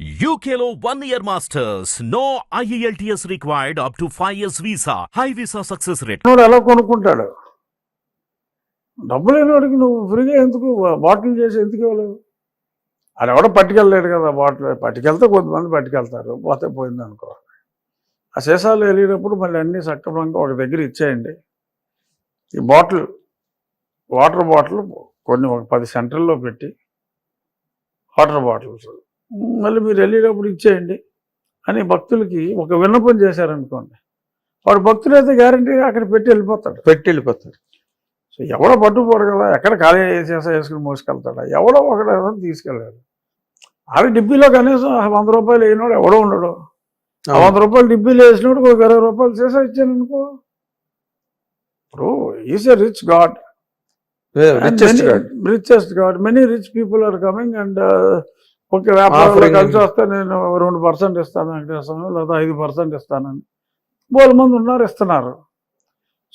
UKLO 1 year masters. No IELTS required up to 5 years visa. High visa success rate. వాడు ఎలా కొనుక్కుంటాడు? డబ్బులు లేనివాడికి నువ్వు ఫ్రీగా ఎందుకు బాటిల్ చేసి ఎందుకు ఇవ్వలేవు? అది ఎవడో పట్టుకెళ్ళలేడు కదా. బాటిల్ పట్టుకెళ్తే కొంతమంది పట్టుకెళ్తారు, పోతే పోయింది అనుకో. ఆ సీసాలు వెళ్ళేటప్పుడు మళ్ళీ అన్నీ సక్రమంగా ఒక దగ్గర ఇచ్చేయండి. ఈ బాటిల్ వాటర్ బాటిల్ కొన్ని ఒక 10 సెంటర్లో పెట్టి వాటర్ బాటిల్స్ మళ్ళీ మీరు వెళ్ళేటప్పుడు ఇచ్చేయండి అని భక్తులకి ఒక విన్నపం చేశారనుకోండి, వాడు భక్తులైతే గ్యారంటీగా అక్కడ పెట్టి వెళ్ళిపోతాడు. సో ఎవడో పట్టుకుపోడు కదా, ఎక్కడ ఖాళీ చేసా వేసుకుని మోసుకెళ్తాడా? ఎవడో ఒకడు తీసుకెళ్ళాడు. అవి డిబ్బీలో కనీసం 100 రూపాయలు వేయినోడు ఎవడో ఉండడు. 100 రూపాయలు డిబ్బీలో వేసినోడు ఒక 20 రూపాయలు చేసా ఇచ్చాను అనుకో. ఇప్పుడు is a rich god, richest god. Many rich people are coming and okay, వ్యాపారంలో కలిసి వస్తే నేను 2% ఇస్తాను వెంకటేశ్వరం, లేదా 5% ఇస్తానని బోలు మంది ఉన్నారు, ఇస్తున్నారు.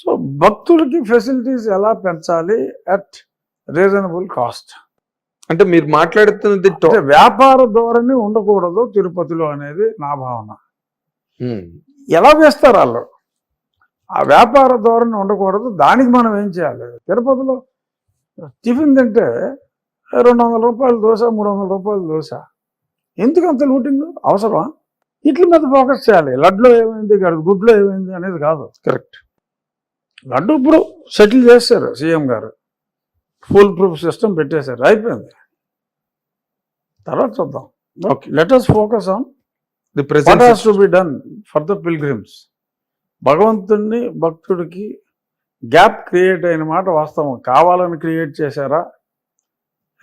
సో భక్తులకి ఫెసిలిటీస్ ఎలా పెంచాలి అట్ రీజనబుల్ కాస్ట్. అంటే మీరు మాట్లాడుతున్నది వ్యాపార ధోరణి ఉండకూడదు తిరుపతిలో అనేది నా భావన. ఎలా వేస్తారు వాళ్ళు? ఆ వ్యాపార ధోరణి ఉండకూడదు. దానికి మనం ఏం చేయాలి? తిరుపతిలో టిఫిన్ తింటే 200 రూపాయల దోశ, 300 రూపాయల దోశ. ఎందుకు అంత లూటింగ్ అవసరమా? వీటి మీద ఫోకస్ చేయాలి. లడ్లో ఏమైంది, గుడ్లో ఏమైంది అనేది కాదు. కరెక్ట్. లడ్డు ఇప్పుడు సెటిల్ చేశారు సీఎం గారు, ఫుల్ ప్రూఫ్ సిస్టమ్ పెట్టేశారు, అయిపోయింది. తర్వాత చూద్దాం. Okay, let us focus on the what present has to be done for the pilgrims. భగవంతుడిని భక్తుడికి గ్యాప్ క్రియేట్ అయిన మాట వాస్తవం. కావాలని క్రియేట్ చేశారా,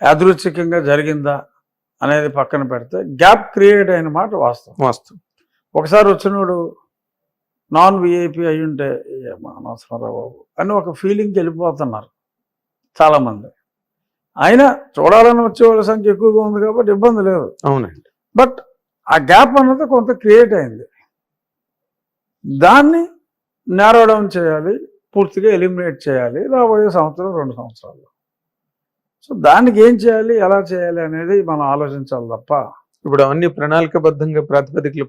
యాదృచ్ఛికంగా జరిగిందా అనేది పక్కన పెడితే గ్యాప్ క్రియేట్ అయిన మాట వాస్తవం. ఒకసారి వచ్చినోడు నాన్ విఐపి అయి ఉంటే అనవసరం రా బాబు అని ఒక ఫీలింగ్కి వెళ్ళిపోతున్నారు చాలామంది. అయినా చూడాలని వచ్చే వాళ్ళ సంఖ్య ఎక్కువగా ఉంది కాబట్టి ఇబ్బంది లేదు. అవునండి. బట్ ఆ గ్యాప్ అన్నది కొంత క్రియేట్ అయింది. దాన్ని నారో డౌన్ చేయాలి, పూర్తిగా ఎలిమినేట్ చేయాలి రాబోయే సంవత్సరం 2 సంవత్సరాల్లో. సో దానికి ఏం చేయాలి, ఎలా చేయాలి అనేది మనం ఆలోచించాలి తప్ప. ఇప్పుడు అవన్నీ ప్రణాళికబద్ధంగా ప్రాతిపదికలు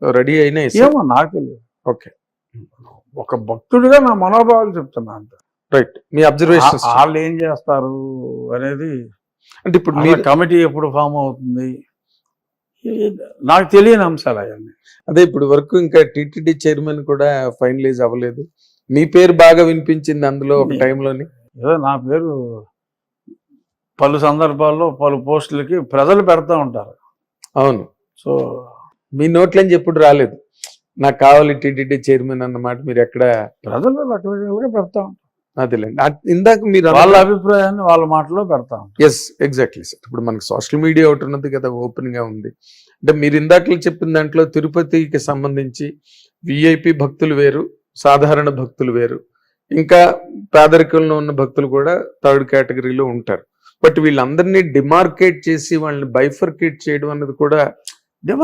రెడీ అయినాయి. ఏమో నాకు తెలియదు. ఓకే, ఒక భక్తుడిగా నా మనోభావాలు చెప్తున్నా అంత. రైట్. మీ అబ్జర్వేషన్ వాళ్ళు ఏం చేస్తారు అనేది, అంటే ఇప్పుడు మీ కమిటీ ఎప్పుడు ఫామ్ అవుతుంది, నాకు తెలియని అంశాలు అవన్నీ. అదే ఇప్పుడు వరకు ఇంకా టీటీడీ చైర్మన్ కూడా ఫైనలైజ్ అవ్వలేదు. మీ పేరు బాగా వినిపించింది అందులో ఒక టైంలోని. ఏదో నా పేరు పలు సందర్భాల్లో పలు పోస్టులకి ప్రజలు పెడతా ఉంటారు. అవును. సో మీ నోట్లని ఎప్పుడు రాలేదు నాకు కావాలి టీటీడీ చైర్మన్ అన్నమాట. మీరు ఎక్కడ ప్రజలు రకరకాలుగా పెడతా ఉంటారు. అదేలేండి. ఇందాక మీరు వాళ్ళ అభిప్రాయాన్ని వాళ్ళ మాటలో పెడతా ఉంటారు. Yes, exactly sir. ఇప్పుడు మనకి సోషల్ మీడియా ఒకటి ఉన్నది కదా, ఓపెన్ గా ఉంది. అంటే మీరు ఇందాక చెప్పిన దాంట్లో తిరుపతికి సంబంధించి విఐపి భక్తులు వేరు, సాధారణ భక్తులు వేరు, ఇంకా పేదరికంలో ఉన్న భక్తులు కూడా 3rd కేటగిరీలో ఉంటారు. బట్ వీళ్ళందరినీ డిమార్కేట్ చేసి వాళ్ళని బైఫర్కేట్ చేయడం అన్నది కూడా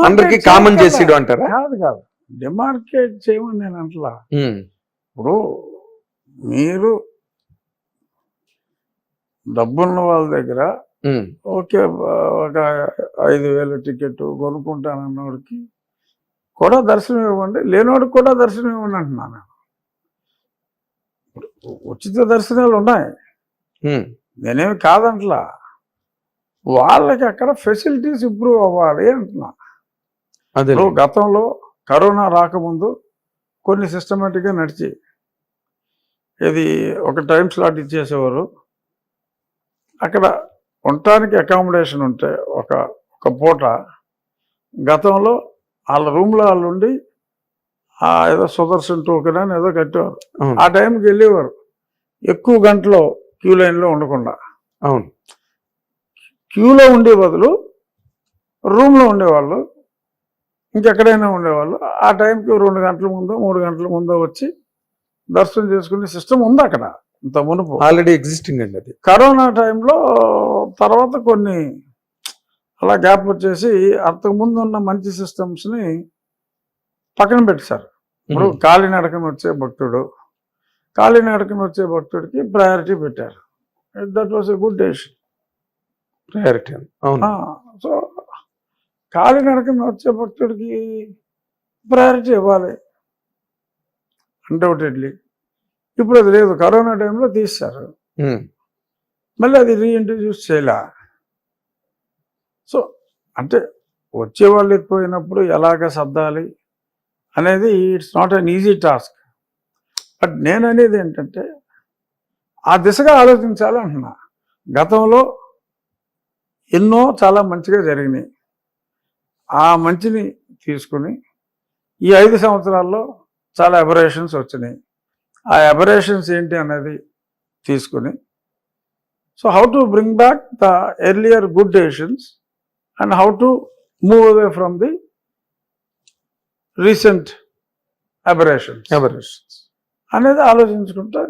అందరికి కామన్ చేసేయడం అంటారా? కాదు, డిమార్కేట్ చేయమని నేను అంటలా. ఇప్పుడు మీరు డబ్బున్న వాళ్ళ దగ్గర ఓకే ఒక 5,000 టికెట్ కొనుక్కుంటానన్నోడికి కూడా దర్శనం ఇవ్వండి, లేనివాడికి కూడా దర్శనం ఇవ్వండి అంటున్నాను. ఉచిత దర్శనాలు ఉన్నాయి, నేనేమి కాదంటలా. వాళ్ళకి అక్కడ ఫెసిలిటీస్ ఇంప్రూవ్ అవ్వాలి అంటున్నా. అదే గతంలో కరోనా రాకముందు కొన్ని సిస్టమేటిక్గా నడిచి, ఇది ఒక టైం స్లాట్ ఇచ్చేసేవారు, అక్కడ ఉండటానికి అకామిడేషన్ ఉంటే ఒక పూట గతంలో వాళ్ళ రూమ్లో వాళ్ళు ఉండి ఏదో సుదర్శన్ టోకెన్ అని ఏదో కట్టేవారు. ఆ టైంకి వెళ్ళేవారు, ఎక్కువ గంటలో క్యూ లైన్లో ఉండకుండా. అవును, క్యూలో ఉండే బదులు రూమ్లో ఉండేవాళ్ళు, ఇంకెక్కడైనా ఉండేవాళ్ళు. ఆ టైంకి 2 గంటల ముందో 3 గంటల ముందో వచ్చి దర్శనం చేసుకునే సిస్టమ్ ఉంది అక్కడ. ఇంత మునుపు ఆల్రెడీ ఎగ్జిస్టింగ్ అండి అది. కరోనా టైంలో తర్వాత కొన్ని అలా గ్యాప్ వచ్చేసి అంతకుముందు ఉన్న మంచి సిస్టమ్స్ని పక్కన పెట్టేశారు. ఇప్పుడు కాలినడకన వచ్చే భక్తుడికి ప్రయారిటీ పెట్టారు. That was a good decision. Priority. అవును. సో కాలినడకన వచ్చే భక్తుడికి ప్రయారిటీ ఇవ్వాలి అన్డౌటెడ్లీ. ఇప్పుడు అది లేదు, కరోనా టైంలో తీశారు, మళ్ళీ అది రీఇంట్రడ్యూస్ చేయలే. సో అంటే వచ్చేవాళ్ళు ఎక్కువైనప్పుడు ఎలాగ సర్దాలి అనేది it's not an easy task. But నేను అనేది ఏంటంటే ఆ దిశగా ఆలోచించాలి అంటున్నా. గతంలో ఎన్నో చాలా మంచిగా జరిగినాయి, ఆ మంచిని తీసుకుని ఈ 5 సంవత్సరాల్లో చాలా అబరేషన్స్ వచ్చినాయి, ఆ అబరేషన్స్ ఏంటి అనేది తీసుకుని so how to bring back the earlier good decisions and how to move away from the recent aberrations అనేది ఆలోచించుకుంటే,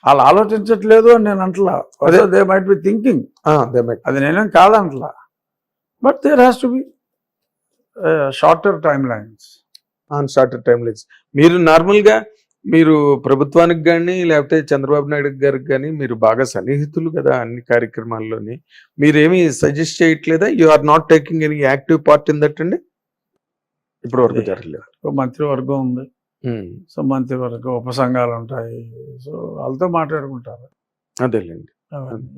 వాళ్ళు ఆలోచించట్లేదు అని నేను అంటలా, దే మైట్ బి థింకింగ్, అది నేనేం కాదంటలా. But there has to be shorter timelines. మీరు నార్మల్గా మీరు ప్రభుత్వానికి కానీ లేకపోతే చంద్రబాబు నాయుడు గారికి కానీ మీరు బాగా సన్నిహితులు కదా అన్ని కార్యక్రమాల్లోని, మీరేమి సజెస్ట్ చేయట్లేదా? You are not taking any active part in that అండి? ఇప్పుడు వరకు జరగలేదు. మంత్రివర్గం ఉంది, సో మంత్రివర్గ ఉపసంఘాలు ఉంటాయి, సో వాళ్ళతో మాట్లాడుకుంటారు. అదేలేండి,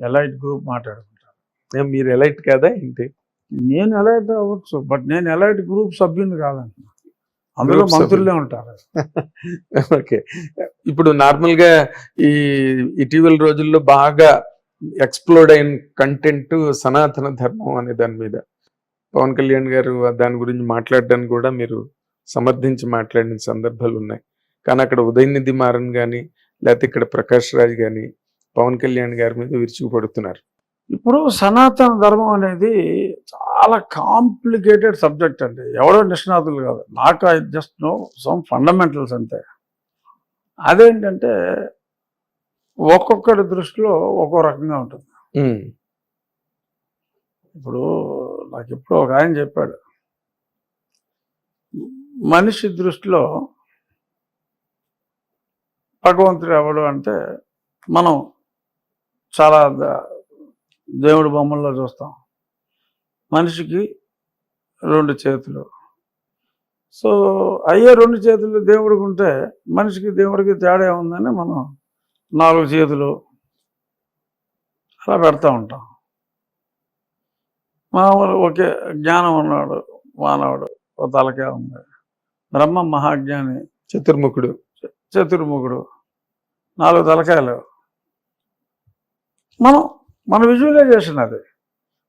ఎలైట్ గ్రూప్ మాట్లాడుకుంటారు. మీరు ఎలైట్ కదా ఏంటి? నేను ఎలైట్ అవ్వచ్చు, బట్ నేను ఎలైట్ గ్రూప్ సభ్యుని కాదంటున్నా, అందులో మంత్రులే ఉంటారు. ఓకే, ఇప్పుడు నార్మల్గా ఈ ఇటీవల రోజుల్లో బాగా ఎక్స్ప్లోర్డ్ అయిన కంటెంట్ సనాతన ధర్మం అనే దాని మీద పవన్ కళ్యాణ్ గారు దాని గురించి మాట్లాడడానికి కూడా మీరు సమర్థించి మాట్లాడిన సందర్భాలు ఉన్నాయి. కానీ అక్కడ ఉదయనిధి మారన్ కానీ లేకపోతే ఇక్కడ ప్రకాష్ రాజ్ కానీ పవన్ కళ్యాణ్ గారి మీద విరుచుకుపడుతున్నారు. ఇప్పుడు సనాతన ధర్మం అనేది చాలా కాంప్లికేటెడ్ సబ్జెక్ట్ అండి, ఎవరో నిష్ణాతులు కాదు, నాకు I just know some fundamentals అంతే. అదేంటంటే ఒక్కొక్కటి దృష్టిలో ఒక్కో రకంగా ఉంటుంది. ఇప్పుడు నాకు ఇప్పుడు ఒక ఆయన చెప్పాడు, మనిషి దృష్టిలో భగవంతుడు ఎవడు అంటే మనం చాలా దేవుడి బొమ్మల్లో చూస్తాం, మనిషికి 2 చేతులు. సో అయ్యే 2 చేతులు దేవుడికి ఉంటే మనిషికి దేవుడికి తేడా ఉందని మనం 4 చేతులు అలా పెడతా ఉంటాం. మామూలు ఒకే జ్ఞానం ఉన్నాడు మానవుడు, ఒక తలకే ఉంది, బ్రహ్మ మహాజ్ఞాని చతుర్ముఖుడు 4 తలకాయలు, మన విజువలైజేషన్ అది.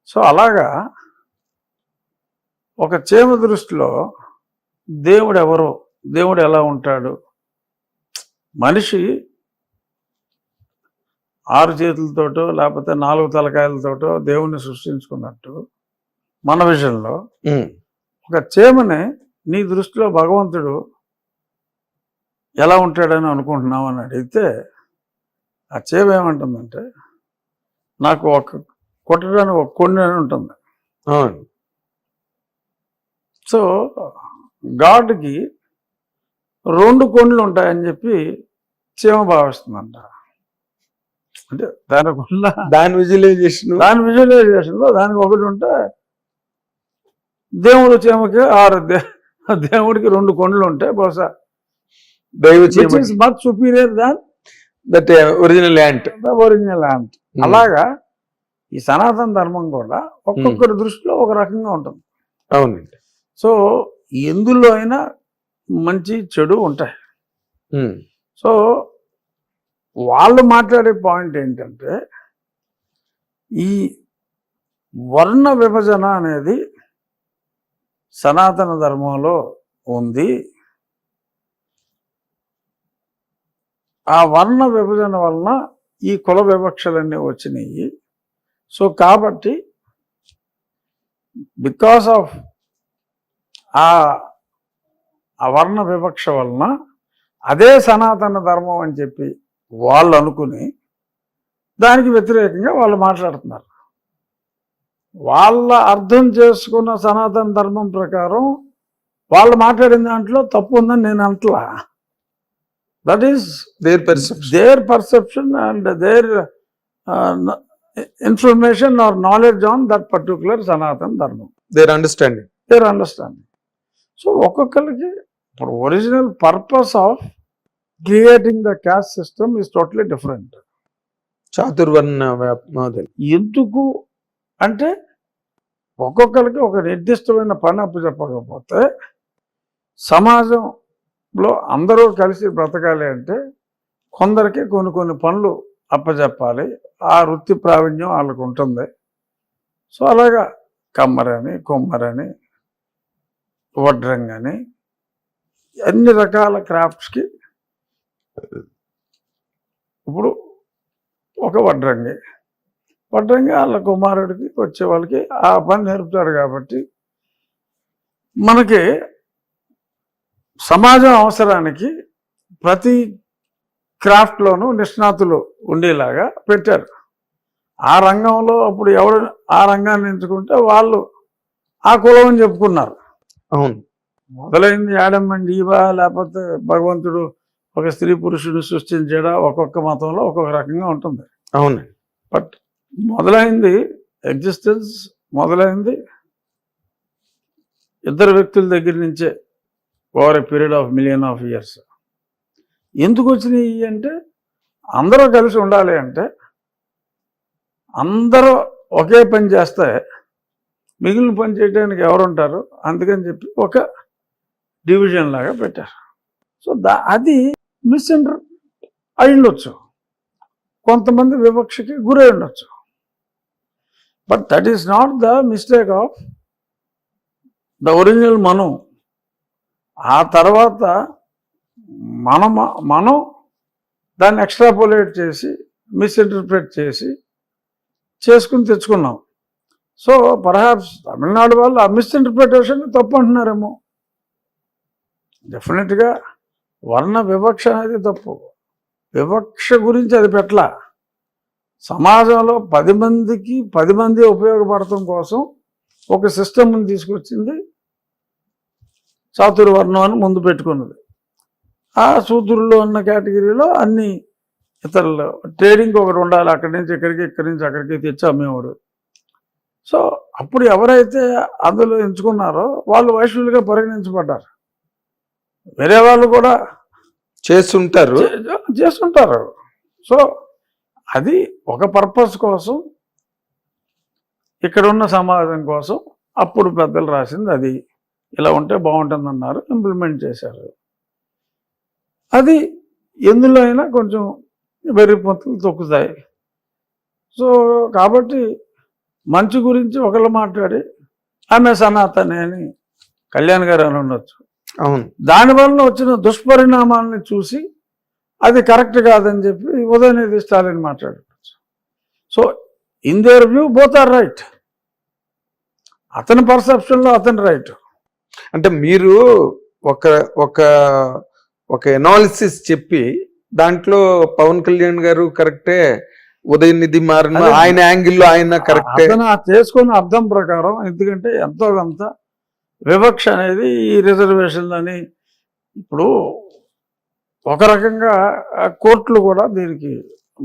సో అలాగా ఒక చేమ దృష్టిలో దేవుడు ఎవరు, దేవుడు ఎలా ఉంటాడు, మనిషి 6 చేతులతోటో లేకపోతే 4 తలకాయలతోటో దేవుణ్ణి సృష్టించుకున్నట్టు మన విషయంలో ఒక చేమని నీ దృష్టిలో భగవంతుడు ఎలా ఉంటాడని అనుకుంటున్నావు అని అడిగితే ఆ చేమ ఏమంటుందంటే నాకు కొట్టడానికి ఒక కొండ అని ఉంటుంది. సో గాడ్కి 2 కొండలు ఉంటాయని చెప్పి చేమ భావిస్తుందంట. అంటే దాని విజువలైజేషన్లో దానికి ఒకటి ఉంటే దేవుడు చేమకి 6, దేవుడికి 2 కొండలు ఉంటాయి బహుశా. Much superior than that original ant. అలాగా ఈ సనాతన ధర్మం కూడా ఒక్కొక్కరి దృష్టిలో ఒక రకంగా ఉంటుంది. అవునండి. సో ఎందులో అయినా మంచి చెడు ఉంటాయి. సో వాళ్ళు మాట్లాడే పాయింట్ ఏంటంటే ఈ వర్ణ విభజన అనేది సనాతన ధర్మంలో ఉంది, ఆ వర్ణ విభజన వలన ఈ కుల వివక్షలన్నీ వచ్చినాయి. సో కాబట్టి బికాస్ ఆఫ్ ఆ వర్ణ వివక్ష వలన అదే సనాతన ధర్మం అని చెప్పి వాళ్ళు అనుకుని దానికి వ్యతిరేకంగా వాళ్ళు మాట్లాడుతున్నారు. వాళ్ళ అర్థం చేసుకున్న సనాతన ధర్మం ప్రకారం వాళ్ళు మాట్లాడిన దాంట్లో తప్పు ఉందని నేను అంటలా. That is their perception and their information or knowledge on that particular Sanatana Dharma. Their understanding. So ఒక్కొక్కరికి ఇప్పుడు original purpose of creating the caste system is totally different. చాతుర్వర్ణ మోడల్. ఎందుకు అంటే ఒక్కొక్కరికి ఒక నిర్దిష్టమైన పని అప్పచెప్పకపోతే సమాజంలో అందరూ కలిసి బ్రతకాలి అంటే కొందరికి కొన్ని పనులు అప్పచెప్పాలి. ఆ వృత్తి ప్రావీణ్యం వాళ్ళకు ఉంటుంది. సో అలాగా కమ్మరని, కొమ్మరని, వడ్రంగని, అన్ని రకాల క్రాఫ్ట్స్కి ఇప్పుడు ఒక వడ్రంగి వాళ్ళ కుమారుడికి వచ్చే వాళ్ళకి ఆ పని నేర్పుతాడు. కాబట్టి మనకి సమాజం అవసరానికి ప్రతి క్రాఫ్ట్లోనూ నిష్ణాతులు ఉండేలాగా పెట్టారు. ఆ రంగంలో అప్పుడు ఎవరు ఆ రంగాన్ని ఎంచుకుంటే వాళ్ళు ఆ కులం అని చెప్పుకున్నారు. అవును, మొదలైంది యాడమ్ అండ్ ఈవా, లేకపోతే భగవంతుడు ఒక స్త్రీ పురుషుడు సృష్టించడా, ఒక్కొక్క మతంలో ఒక్కొక్క రకంగా ఉంటుంది. అవును. బట్ మొదలైంది ఎగ్జిస్టెన్స్ మొదలైంది ఇద్దరు వ్యక్తుల దగ్గర నుంచే over a period of million of years. ఎందుకు వచ్చినాయి అంటే అందరూ కలిసి ఉండాలి అంటే అందరూ ఒకే పని చేస్తే మిగిలిన పని చేయడానికి ఎవరు ఉంటారు, అందుకని చెప్పి ఒక డివిజన్ లాగా పెట్టారు. సో అది మిస్ఇంటర్ అయి ఉండొచ్చు, కొంతమంది వివక్షకి గురై ఉండొచ్చు. But that is not the mistake of the original మనం. ఆ తర్వాత మనం దాన్ని ఎక్స్ట్రాపోలేట్ చేసి మిస్ఇంటర్ప్రిట్ చేసి చేసుకుని తెచ్చుకున్నాం. సో పర్హాప్స్ తమిళనాడు వాళ్ళు ఆ మిస్ఇంటర్ప్రిటేషన్ తప్పు అంటున్నారేమో. డెఫినెట్గా వర్ణ వివక్ష అనేది తప్పు. వివక్ష గురించి అది పెట్టలా. సమాజంలో 10 మంది ఉపయోగపడటం కోసం ఒక సిస్టమ్ని తీసుకొచ్చింది చాతుర్వర్ణం అని ముందు పెట్టుకున్నది. ఆ సూత్రుల్లో ఉన్న కేటగిరీలో అన్ని ఇతరులు ట్రేడింగ్ ఒకటి ఉండాలి, అక్కడి నుంచి ఇక్కడికి, ఇక్కడి నుంచి అక్కడికి తెచ్చి అమ్మేవాడు. సో అప్పుడు ఎవరైతే అందులో ఎంచుకున్నారో వాళ్ళు వైశ్యులుగా పరిగణించబడ్డారు. వేరే వాళ్ళు కూడా చేస్తుంటారు. సో అది ఒక పర్పస్ కోసం, ఇక్కడ ఉన్న సమాజం కోసం అప్పుడు పెద్దలు రాసింది అది. ఇలా ఉంటే బాగుంటుంది అన్నారు, ఇంప్లిమెంట్ చేశారు. అది ఎందులో అయినా కొంచెం వెర్రి పొత్తులు తొక్కుతాయి. సో కాబట్టి మంచి గురించి ఒకళ్ళు మాట్లాడి ఆమె సనాతనే అని కళ్యాణ్ గారు అని ఉండొచ్చు. అవును, దానివల్ల వచ్చిన దుష్పరిణామాలని చూసి అది కరెక్ట్ కాదని చెప్పి ఉదయనిధి స్టాలిన్ మాట్లాడచ్చు. So in their view both are right. అతని పర్సెప్షన్లో అతని రైట్. అంటే మీరు ఒక ఒక ఒక ఎనాలిసిస్ చెప్పి దాంట్లో పవన్ కళ్యాణ్ గారు కరెక్టే, ఉదయనిధి మారిన ఆయన యాంగిల్లో ఆయన కరెక్టే చేసుకున్న అర్థం ప్రకారం. ఎందుకంటే ఎంతో కొంత వివక్ష అనేది ఈ రిజర్వేషన్ అని ఇప్పుడు ఒక రకంగా కోర్టులు కూడా దీనికి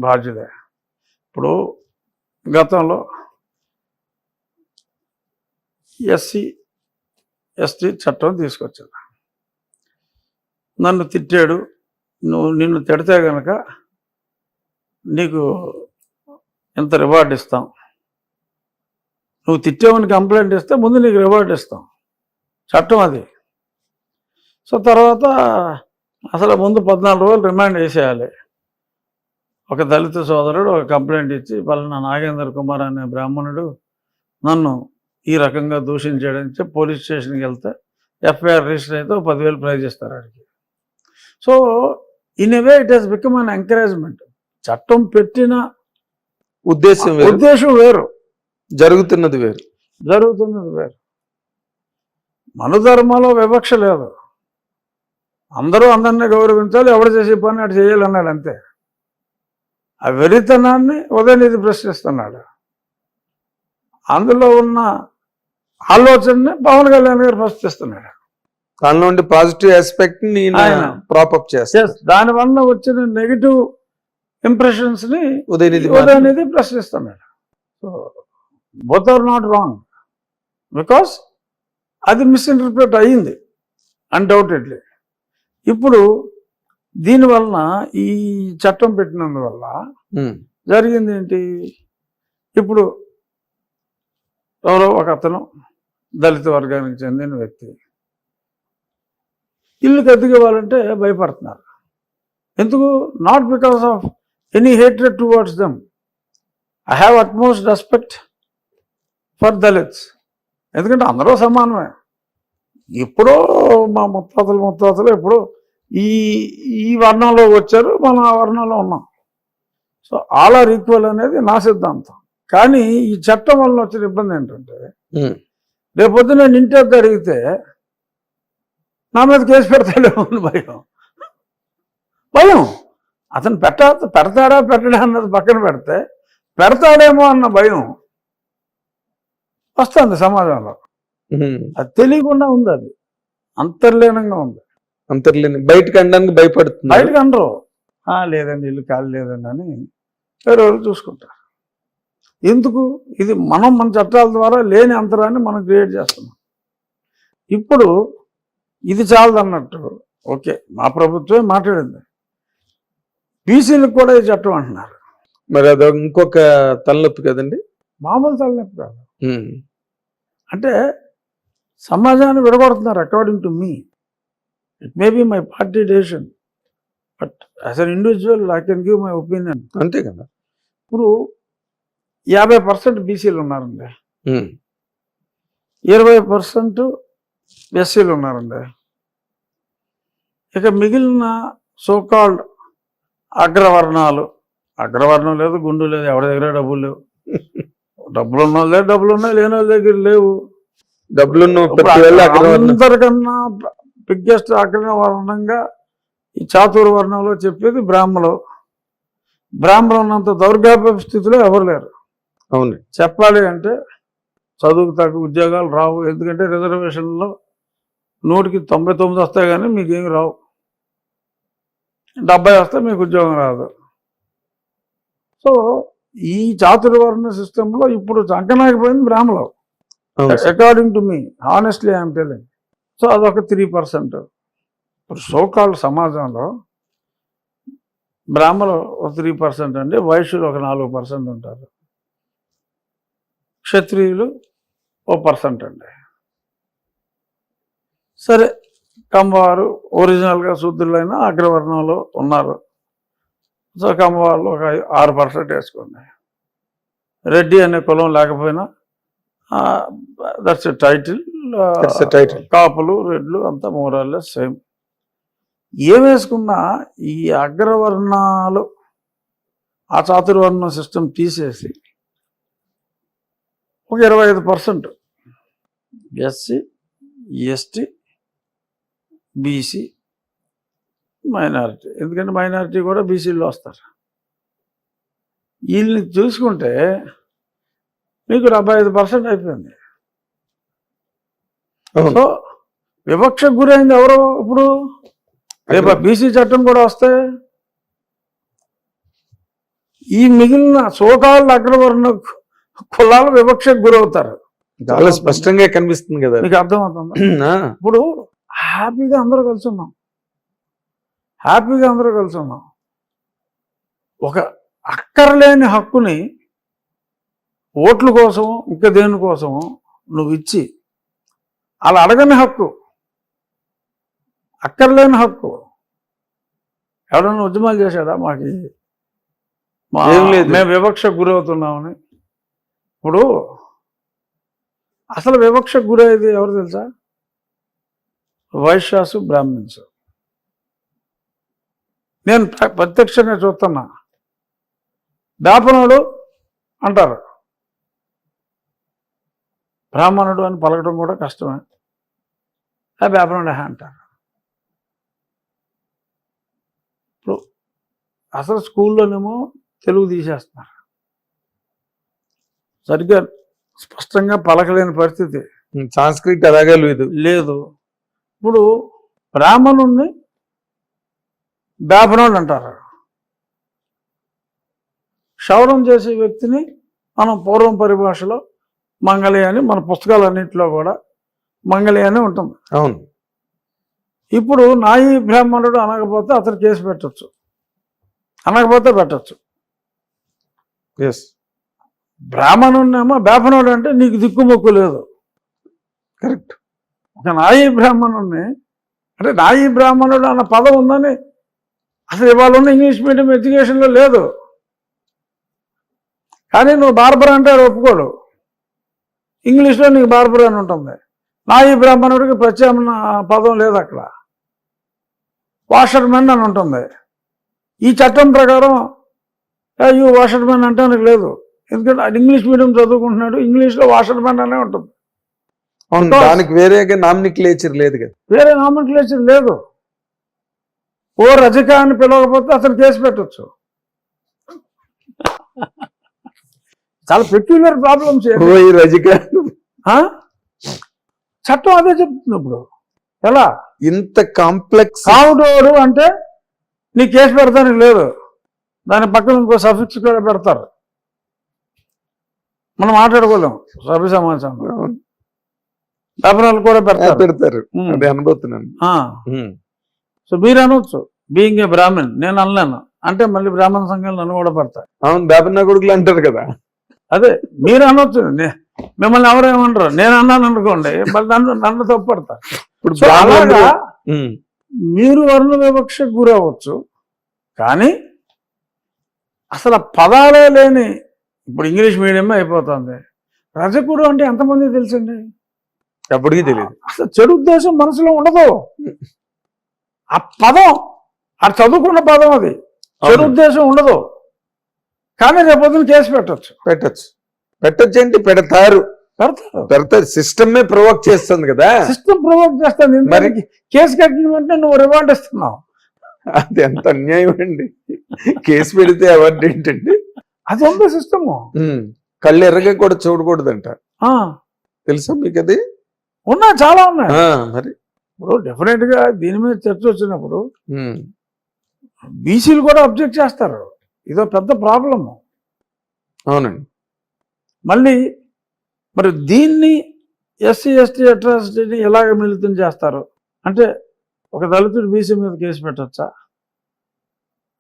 బాధ్యులే. ఇప్పుడు గతంలో ఎస్సీ ఎస్టీ చట్టం తీసుకొచ్చారు. నన్ను తిట్టాడు, నిన్ను తిడితే కనుక నీకు ఎంత రివార్డు ఇస్తాం, నువ్వు తిట్టావని కంప్లైంట్ ఇస్తే ముందు నీకు రివార్డు ఇస్తాం, చట్టం అది. సో తర్వాత అసలు ముందు 14 రోజులు రిమాండ్ వేసేయాలి. ఒక దళిత సోదరుడు ఒక కంప్లైంట్ ఇచ్చి పలానా నాగేంద్ర కుమార్ అనే బ్రాహ్మణుడు నన్ను ఈ రకంగా దూషించాడని చెప్పి పోలీస్ స్టేషన్కి వెళ్తే ఎఫ్ఐఆర్ రిజిస్టర్ అయితే 10,000 ప్రైజ్ ఇస్తారు వాడికి. So in a way it has become an encouragement. చట్టం పెట్టిన ఉద్దేశం వేరు, జరుగుతున్నది వేరు. మనుధర్మంలో వివక్ష లేదు. అందరూ అందరినీ గౌరవించాలి, ఎవరు చేసే పని అటు చేయాలన్నాడు అంతే. ఆ వెరితనాన్ని ఉదయనిధి ప్రశ్నిస్తున్నాడు. అందులో ఉన్న ఆలోచనని పవన్ కళ్యాణ్ గారు ప్రశ్నిస్తున్నాడు. దానిలో ఉండే పాజిటివ్ ఆస్పెక్ట్ ని ప్రాపప్ చేస్తారు. దానివల్ల వచ్చిన నెగిటివ్ ఇంప్రెషన్స్ ని ఉదయనిధి ప్రశ్నిస్తున్నాడు. So both are not wrong. Because అది మిస్ఇంటర్ప్రిట్ అయ్యింది అన్డౌటెడ్లీ. ఇప్పుడు దీనివలన ఈ చట్టం పెట్టినందువల్ల జరిగింది ఏంటి, ఇప్పుడు ఎవరో ఒక అతను దళిత వర్గానికి చెందిన వ్యక్తి ఇల్లు కత్తికివ్వాలంటే భయపడుతున్నారు. ఎందుకు? Not because of any hatred towards them. I have utmost respect for Dalits, ఎందుకంటే అందరూ సమానమే. ఎప్పుడో మా ముత్తాతలు ఎప్పుడో ఈ ఈ వర్ణంలో వచ్చారు, మనం ఆ వర్ణంలో ఉన్నాం. సో ఆల్ ఆర్ ఈక్వల్ అనేది నా సిద్ధాంతం. కానీ ఈ చట్టం వల్ల వచ్చిన ఇబ్బంది ఏంటంటే, రేపొద్దు నేను ఇంటి వద్ద అడిగితే నా మీద కేసు పెడతాడేమో అని భయం. అతను పెడతాడా పెట్టడా అన్నది పక్కన పెడితే, పెడతాడేమో అన్న భయం వస్తుంది సమాజంలో. అది తెలియకుండా ఉంది, అది అంతర్లీనంగా ఉంది. బయటకు అనడానికి భయపడుతుంది. బయటకు అనరు, లేదండి ఇల్లు ఖాళీ లేదండి అని వేరే వాళ్ళు చూసుకుంటారు. ఎందుకు? ఇది మన చట్టాల ద్వారా లేని అంతరాన్ని మనం క్రియేట్ చేస్తున్నాం. ఇప్పుడు ఇది చాలదన్నట్టు ఓకే, మా ప్రభుత్వమే మాట్లాడింది, బీసీలకు కూడా ఈ చట్టం అంటున్నారు. మరి అది ఇంకొక తలనొప్పి కదండి, మామూలు తలనొప్పి కాదు. అంటే సమాజాన్ని విడగొడుతున్నారు. According to me, it may be my party decision, but as an individual I can give my opinion. అంతే కదా. ఇప్పుడు 50% బీసీలు ఉన్నారండి, 20% ఎస్సీలు ఉన్నారండి. ఇక మిగిలిన సోకాల్డ్ అగ్రవర్ణం లేదు, గుండు లేదు, ఎవరి దగ్గర డబ్బులు లేవు. డబ్బులు ఉన్న వాళ్ళు డబ్బులు ఉన్నాయి, లేని వాళ్ళ దగ్గర లేవు. అందరికన్నా బిగ్గెస్ట్ అగ్రవర్ణంగా ఈ చాతుర్వర్ణంలో చెప్పేది బ్రాహ్మణులు. ఉన్నంత దౌర్భాగ్య స్థితిలో ఎవరు లేరు. అవును, చెప్పాలి అంటే చదువుకు తగ్గ ఉద్యోగాలు రావు. ఎందుకంటే రిజర్వేషన్లో 100కి 99 వస్తాయి, కానీ మీకేమి రావు. 70 వస్తే మీకు ఉద్యోగం రాదు. సో ఈ చాతుర్వర్ణ సిస్టంలో ఇప్పుడు చంకనాకపోయింది బ్రాహ్మణులు, according to me, honestly I'm telling. So అదొక 3%. ఇప్పుడు సోకాల్డ్ సమాజంలో బ్రాహ్మణులు ఒక 3% అండి, వైశ్యులు ఒక 4% ఉంటారు, క్షత్రియులు ఓ 1% అండి. సరే, కమ్మవారు ఒరిజినల్గా శూద్రులైన అగ్రవర్ణంలో ఉన్నారు. సో కమ్మవాళ్ళు ఒక 6% వేసుకోండి. రెడ్డి అనే కులం లేకపోయినా దట్స్ ఎ టైటిల్. కాపులు రెడ్లు అంతా మోరల్లెస్ సేమ్. ఏం వేసుకున్నా ఈ అగ్రవర్ణాలు ఆ చాతుర్వర్ణ సిస్టమ్ తీసేసి ఒక 25% ఎస్సీ, ఎస్టీ, బీసీ, మైనారిటీ. ఎందుకంటే మైనారిటీ కూడా బీసీలో వస్తారు. వీళ్ళని చూసుకుంటే మీకు 75% అయిపోయింది. సో వివక్షకు గురైంది ఎవరు? ఇప్పుడు రేపు బీసీ చట్టం కూడా వస్తే ఈ మిగిలిన సోకాళ్ళ అగ్రవర్ణ కులాలు వివక్షకు గురవుతారు. చాలా స్పష్టంగా కనిపిస్తుంది కదా, మీకు అర్థమవుతుంది. ఇప్పుడు హ్యాపీగా అందరూ కలిసి ఉన్నాం. ఒక అక్కర్లేని హక్కుని ఓట్ల కోసం ఇంకా దేని కోసము నువ్వు ఇచ్చి, అలా అడగని హక్కు, అక్కర్లేని హక్కు. ఎవడన్నా ఉద్యమాలు చేశాడా? మేము వివక్షకు గురవుతున్నామని. ఇప్పుడు అసలు వివక్షకు గురయ్యేది ఎవరు తెలుసా? వైశ్యాసు, బ్రాహ్మిన్స్. నేను ప్రత్యక్షంగా చూస్తున్నా. బ్రాహ్మణుడు అంటారు, బ్రాహ్మణుడు అని పలకడం కూడా కష్టమే. బ్రాహ్మణుడు అంటారు. ఇప్పుడు అసలు స్కూల్లోనేమో తెలుగు తీసేస్తున్నారు, సరిగ్గా స్పష్టంగా పలకలేని పరిస్థితి. సంస్కృతి అలాగే లేదు. ఇప్పుడు బ్రాహ్మణుణ్ణి బ్రాహ్మణుడు అంటారు. క్షౌరం చేసే వ్యక్తిని మనం పూర్వం పరిభాషలో మంగళి అని మన పుస్తకాలన్నింటిలో కూడా మంగళి అని ఉంటుంది. అవును. ఇప్పుడు నాయి బ్రాహ్మణుడు అనకపోతే అతను కేసు పెట్టచ్చు, అనకపోతే పెట్టచ్చు. ఎస్, బ్రాహ్మణుడేమో బేపనుడు అంటే నీకు దిక్కుమొక్కు లేదు. కరెక్ట్. ఒక నాయి బ్రాహ్మణుడిని అంటే నాయి బ్రాహ్మణుడు అన్న పదం ఉందని అసలు ఇవాళ ఉన్న ఇంగ్లీష్ మీడియం ఎడ్యుకేషన్లో లేదు. కానీ నువ్వు బార్బర్ అంటే ఒప్పుకోడు, ఇంగ్లీష్లో నీకు బార్బర్ అని ఉంటుంది. నాయి బ్రాహ్మణుడికి ప్రత్యామ్నాయ పదం లేదు అక్కడ, వాషర్మెన్ అని ఉంటుంది. ఈ చట్టం ప్రకారం యూ వాషర్మెన్ అంటానికి లేదు, ఎందుకంటే ఇంగ్లీష్ మీడియం చదువుకుంటున్నాడు, ఇంగ్లీష్లో వాషర్మెన్ అనే ఉంటుంది. దానికి వేరేగా నామినిక్లేచర్ లేదు కదా, వేరే నామినిక్లేచర్ లేదు. ఓ రజక అని పిలవకపోతే అతను కేసు పెట్టచ్చు. చాలా పెక్యులర్ ప్రాబ్లమ్స్. చట్టం అదే చెప్తుంది. ఇప్పుడు ఎలా ఇంత కాంప్లెక్స్ కావుడోడు అంటే నీ కేసు పెడతానికి లేదు, దాని పక్కన ఇంకో సఫిక్స్ కూడా పెడతారు. మనం మాట్లాడుకోలేం సభ్య సమాచారం, వ్యాపారాలు కూడా పెడతారు. అదే అనుభూతున్నాను. సో మీరు అనొచ్చు బీయింగ్ ఏ బ్రాహ్మణ్, నేను అనలేను అంటే మళ్ళీ బ్రాహ్మణ సంఘాలు నన్ను కూడా పడతాయి. అవును, బ్రాహ్మణ కొడుకులు అంటారు కదా. అదే మీరు అనొచ్చు, మిమ్మల్ని ఎవరేమంటారు, నేను అన్నాను అనుకోండి మళ్ళీ నన్ను తప్పుపడతారు. ఇప్పుడు అలాగా మీరు వర్ణ వివక్షకు గురవచ్చు. కానీ అసలు పదాలే లేని ఇప్పుడు ఇంగ్లీష్ మీడియమే అయిపోతుంది. రజకుడు అంటే ఎంతమంది తెలుసండి? ఎప్పటికీ తెలియదు. అసలు చెడు ఉద్దేశం మనసులో ఉండదు. ఆ పదం అది చదువుకున్న పదం, అది చెడు ఉద్దేశం ఉండదు. కానీ రేపొద్దున కేసు పెట్టచ్చు ఏంటి, పెడతారు. సిస్టమే ప్రొవోక్ చేస్తుంది కదా. సిస్టమ్ ప్రొవోక్ చేస్తుంది. మరి కేసు కట్టిన వెంటనే నువ్వు రివార్డ్ ఇస్తున్నావు. అది ఎంత అన్యాయం అండి. కేసు పెడితే అవార్డు ఏంటండి? అది ఉంది సిస్టమ్. కళ్ళు ఎర్రగా కూడా చూడకూడదంట, తెలుసా మీకు? అది ఉన్నాయి, చాలా ఉన్నాయి. మరి ఇప్పుడు డెఫినెట్ గా దీని మీద చర్చ వచ్చినప్పుడు బీసీలు కూడా అబ్జెక్ట్ చేస్తారు. ఇదో పెద్ద ప్రాబ్లము. అవునండి. మళ్ళీ మరి దీన్ని ఎస్సీ ఎస్టీ అట్రాసిటీని ఎలాగ మిళితం చేస్తారు అంటే, ఒక దళితుడు బీసీ మీద కేసు పెట్టచ్చా?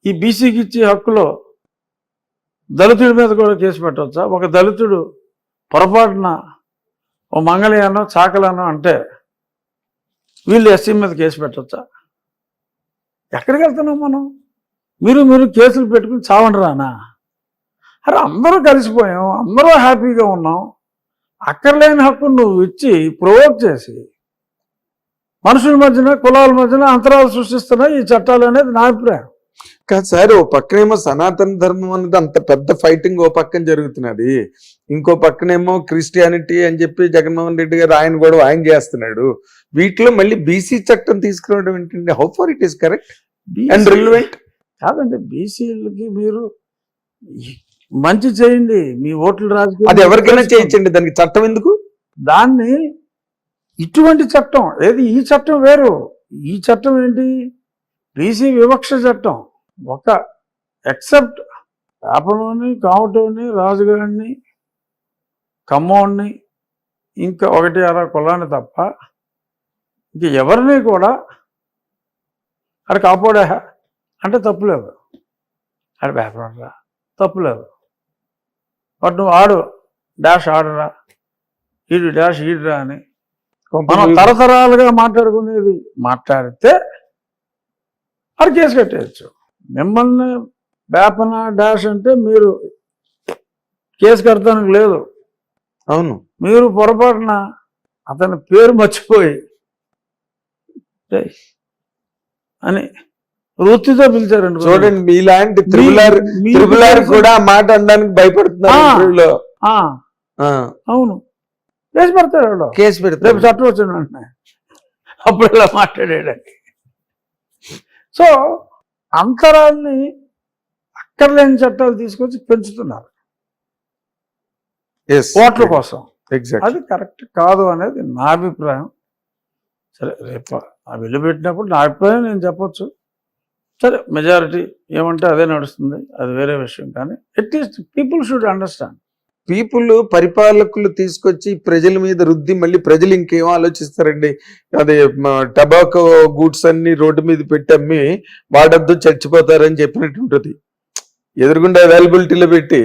ఈ బీసీకి ఇచ్చే హక్కులో దళితుడి మీద కూడా కేసు పెట్టవచ్చా? ఒక దళితుడు పొరపాటున ఓ మంగళయానో చాకలానో అంటే వీళ్ళు ఎస్సీ మీద కేసు పెట్టవచ్చా? ఎక్కడికి వెళ్తున్నాం మనం? మీరు కేసులు పెట్టుకుని చావండి రానా? అరే అందరూ కలిసిపోయాం, అందరూ హ్యాపీగా ఉన్నాం. అక్కర్లేని హక్కును నువ్వు ఇచ్చి ప్రొవోక్ చేసి మనుషుల మధ్యన కులాల మధ్యన అంతరాలు సృష్టిస్తున్నాయి ఈ చట్టాలు అనేది నా అభిప్రాయం. కాదు సార్, ఓ పక్కనేమో సనాతన ధర్మం అనేది అంత పెద్ద ఫైటింగ్ ఓ పక్కన జరుగుతున్నది, ఇంకో పక్కనేమో క్రిస్టియానిటీ అని చెప్పి జగన్మోహన్ రెడ్డి గారు ఆయన చేస్తున్నాడు. వీటిలో మళ్ళీ బీసీ చట్టం తీసుకురావడం ఏంటంటే, how far it is correct and relevant? కాదండి, బీసీలకి మీరు మంచి చేయండి, మీ ఓట్లు రాజకీయం అది ఎవరికైనా చేయించండి, దానికి చట్టం ఎందుకు? దాన్ని ఇటువంటి చట్టం ఏది, ఈ చట్టం వేరు. ఈ చట్టం ఏంటి? బీసీ వివక్ష చట్టం. ఒక ఎక్సెప్ట్ వేపనోని, కావటోని, రాజుగారిని, కమ్మోడిని, ఇంకా 1-6 కులాన్ని తప్ప ఇంక ఎవరిని కూడా అది కాపాడా అంటే తప్పులేదు, అది వేపనరా తప్పులేదు. బట్ నువ్వు ఆడు డాష్ ఆడరా, ఈడు డాష్ ఈడురా అని మనం తరతరాలుగా మాట్లాడుకునేది మాట్లాడితే అది కేసు కట్టేయచ్చు. మిమ్మల్ని వేపన డాష్ అంటే మీరు కేసు కడతానికి లేదు. అవును, మీరు పొరపాటున అతని పేరు మర్చిపోయి అని వృత్తితో పిలిచారండి. చూడండి, మీలాంటి త్రిపులార్ కూడా మాట అనడానికి భయపడుతున్నారు. అవును, కేసు పెడతాడు. కేసు పెడతాడు, రేపు చట్టం వచ్చింది వెంటనే అప్పుడు ఇలా మాట్లాడేయడానికి. సో అంతరాన్ని అక్కర్లేని చట్టాలు తీసుకొచ్చి పెంచుతున్నారు ఓట్ల కోసం. అది కరెక్ట్ కాదు అనేది నా అభిప్రాయం. సరే, రేపు వెళ్ళిపెట్టినప్పుడు నా అభిప్రాయం నేను చెప్పొచ్చు. సరే, మెజారిటీ ఏమంటే అదే నడుస్తుంది, అది వేరే విషయం. కానీ at least people should understand people పరిపాలకులు తీసుకొచ్చి ప్రజల మీద రుద్ది మళ్ళీ ప్రజలు ఇంకేం ఆలోచిస్తారండి? అదే టబాకో గూడ్స్ అన్ని రోడ్డు మీద పెట్టి అమ్మి వాడద్దు చచ్చిపోతారని చెప్పినట్టు ఉంటుంది. ఎదురుగుండా అవైలబిలిటీలో పెట్టి